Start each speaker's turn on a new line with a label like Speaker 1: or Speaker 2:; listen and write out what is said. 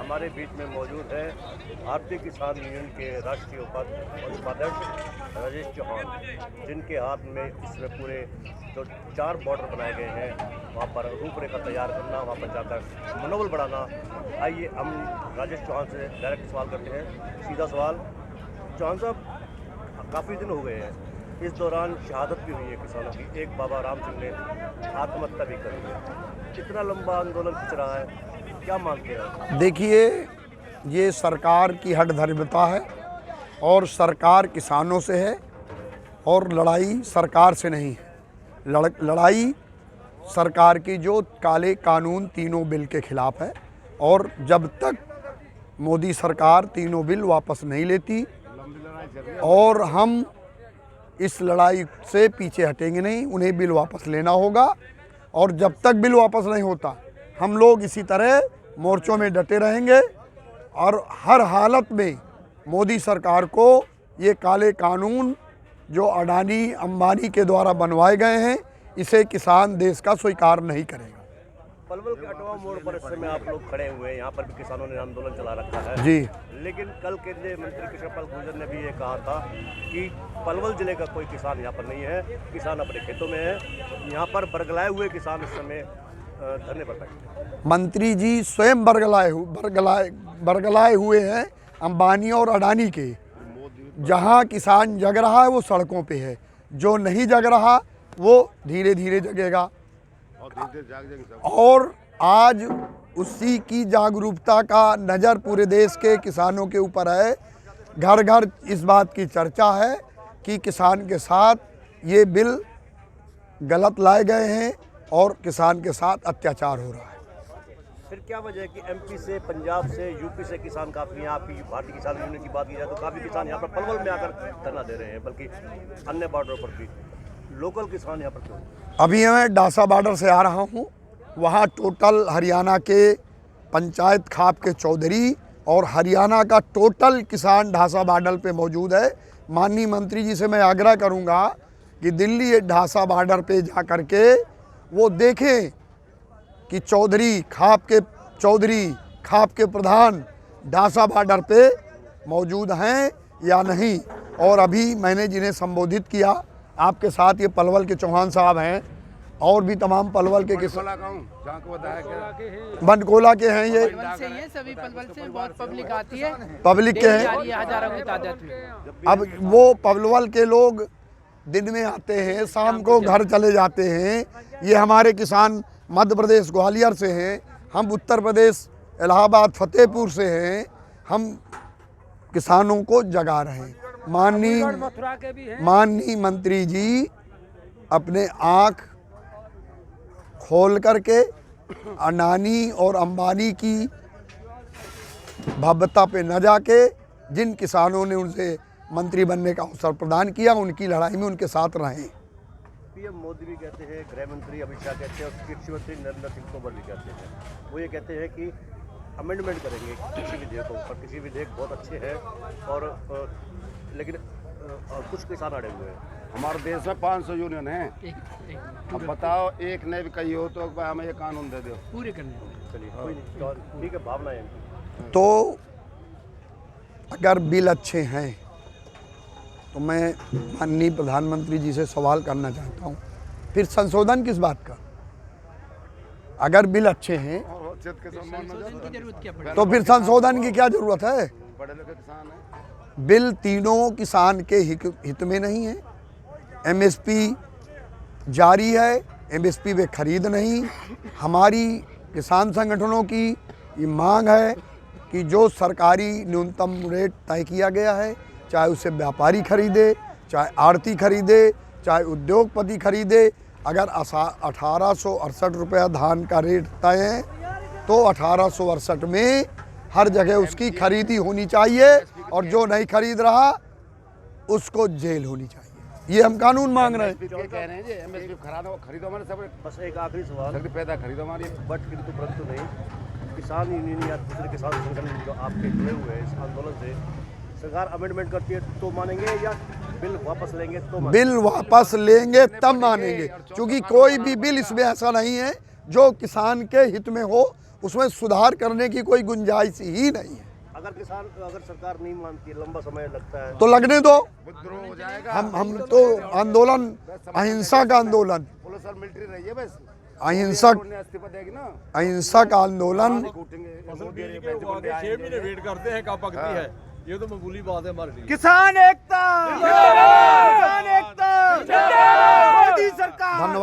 Speaker 1: हमारे बीच में मौजूद है भारतीय किसान यूनियन के राष्ट्रीय उपाध्यक्ष राजेश चौहान, जिनके हाथ में इसमें पूरे जो 4 बॉर्डर बनाए गए हैं वहाँ पर रूपरेखा तैयार करना, वहाँ पर जाकर मनोबल बढ़ाना। आइए हम राजेश चौहान से डायरेक्ट सवाल करते हैं। सीधा सवाल, चौहान साहब, काफ़ी दिन हो गए हैं, इस दौरान शहादत भी हुई है किसानों की। एक बाबा राम सिंह ने आत्महत्या भी करी है। इतना लंबा आंदोलन खिंच रहा है, क्या मानते हैं?
Speaker 2: देखिए, ये सरकार की हठधर्मिता है और सरकार किसानों से है और लड़ाई सरकार से नहीं है। लड़ाई सरकार की जो काले कानून तीनों बिल के खिलाफ है, और जब तक मोदी सरकार तीनों बिल वापस नहीं लेती और हम इस लड़ाई से पीछे हटेंगे नहीं, उन्हें बिल वापस लेना होगा। और जब तक बिल वापस नहीं होता हम लोग इसी तरह मोर्चों में डटे रहेंगे और हर हालत में मोदी सरकार को ये काले कानून जो अडानी अंबानी के द्वारा बनवाए गए हैं, इसे किसान देश का स्वीकार नहीं करेगा।
Speaker 1: पलवल के अटवा मोड़ पर इस समय आप लोग खड़े हुए हैं, यहाँ पर भी किसानों ने आंदोलन चला रखा है
Speaker 2: जी।
Speaker 1: लेकिन कल केंद्रीय मंत्री कृष्णपाल गुर्जर ने भी ये कहा था कि पलवल जिले का कोई किसान यहाँ पर नहीं है, किसान अपने खेतों में है। यहाँ पर बरगलाए हुए किसान इस समय धरने पर बैठे।
Speaker 2: मंत्री जी स्वयं बरगलाए हुए हैं अंबानी और अडानी के। जहाँ किसान जग रहा है वो सड़कों पे है, जो नहीं जग रहा वो धीरे धीरे जगेगा। और आज उसी की जागरूकता का नज़र पूरे देश के किसानों के ऊपर है। घर घर इस बात की चर्चा है कि किसान के साथ ये बिल गलत लाए गए हैं और किसान के साथ अत्याचार हो रहा है।
Speaker 1: फिर क्या वजह है कि एमपी से, पंजाब से, यूपी से किसान काफ़ी, यहाँ की भारतीय किसान यूनियन की बात की जाए तो काफ़ी किसान यहाँ पर पलवल में आकर धरना दे रहे हैं, बल्कि अन्य बॉर्डरों पर भी। लोकल किसान यहाँ पर क्यों?
Speaker 2: अभी मैं डासा बॉर्डर से आ रहा हूँ। वहाँ टोटल हरियाणा के पंचायत खाप के चौधरी और हरियाणा का टोटल किसान ढासा बॉर्डर पे मौजूद है। माननीय मंत्री जी से मैं आग्रह करूँगा कि दिल्ली ढासा बॉर्डर पे जा कर के वो देखें कि चौधरी खाप के प्रधान ढासा बॉर्डर पे मौजूद हैं या नहीं। और अभी मैंने जिन्हें संबोधित किया, आपके साथ ये पलवल के चौहान साहब हैं और भी तमाम पलवल के बनकोला के हैं। ये
Speaker 3: सभी पलवल से बहुत पब्लिक आती है,
Speaker 2: पब्लिक के हैं।
Speaker 3: हजारों की तादाद में।
Speaker 2: अब वो पलवल के लोग दिन में आते हैं, शाम को घर चले जाते हैं। ये हमारे किसान मध्य प्रदेश ग्वालियर से हैं, हम उत्तर प्रदेश इलाहाबाद फतेहपुर से हैं। हम किसानों को जगा रहे हैं। माननीय मंत्री जी अपने आँख खोल करके अडानी और अंबानी की भव्यता पे न जाके, जिन किसानों ने उनसे मंत्री बनने का अवसर प्रदान किया, उनकी लड़ाई में उनके साथ रहें।
Speaker 1: पीएम मोदी भी कहते हैं, गृह मंत्री अमित शाह कहते हैं और कृषि मंत्री नरेंद्र सिंह तोमर भी कहते हैं। वो ये कहते हैं कि अमेंडमेंट करेंगे कृषि विधेयकों पर। कृषि विधेयक बहुत अच्छे हैं और लेकिन कुछ किसान अड़े हुए हैं।
Speaker 4: हमारे देश में 500 यूनियन है। अब बताओ, एक ने भी कही हो तो हमें ये कानून दे दो
Speaker 3: पूरे करने।
Speaker 1: चलिए कोई नहीं, ठीक है, भावना है।
Speaker 2: तो अगर बिल अच्छे हैं तो मैं माननीय प्रधानमंत्री जी से सवाल करना चाहता हूँ, फिर संशोधन किस बात का? अगर बिल अच्छे हैं तो फिर संशोधन की क्या जरूरत है?
Speaker 4: बड़े लोग किसान हैं।
Speaker 2: बिल तीनों किसान के हित में नहीं है। एमएसपी जारी है, एमएसपी पे खरीद नहीं। हमारी किसान संगठनों की ये मांग है कि जो सरकारी न्यूनतम रेट तय किया गया है, चाहे उसे व्यापारी खरीदे, चाहे आड़ती खरीदे, चाहे उद्योगपति खरीदे। अगर 1868 रुपया धान का रेट तय है तो 1868 में हर जगह उसकी खरीदी होनी चाहिए, और जो नहीं खरीद रहा उसको जेल होनी चाहिए। ये हम कानून मांग रहे हैं।
Speaker 4: कह रहे हैं जी, एमएसपी खरीदो हमारे सब।
Speaker 1: बस एक आखिरी सवाल,
Speaker 4: पैदा खरीदो हमारी,
Speaker 1: बट किंतु परंतु नहीं, किसान यूनियन या दूसरे किसान संगठन जो आपके जुड़े हुए हैं इस आंदोलन से, सरकार अमेंडमेंट करती है तो मानेंगे या बिल वापस लेंगे तो मानेंगे?
Speaker 2: बिल वापस लेंगे तब मानेंगे, क्योंकि कोई भी बिल इसमें ऐसा नहीं है जो किसान के हित में हो। उसमें सुधार करने की कोई गुंजाइश ही नहीं है।
Speaker 1: अगर सरकार नहीं मानती, लंबा समय लगता है
Speaker 2: तो लगने दो,
Speaker 4: विद्रोह हो जाएगा।
Speaker 2: हम तो आंदोलन, अहिंसा का आंदोलन,
Speaker 4: पुलिस और मिलिट्री रही है बस,
Speaker 2: अहिंसक
Speaker 4: इस्तीफा देगी ना,
Speaker 2: अहिंसक आंदोलन।
Speaker 4: कूटेंगे।
Speaker 5: 6 महीने वेट करते हैं कब पकती है, ये तो मामूली बात है हमारे लिए।
Speaker 6: किसान एकता, किसान एकता, मोदी सरकार।
Speaker 2: धन्यवाद।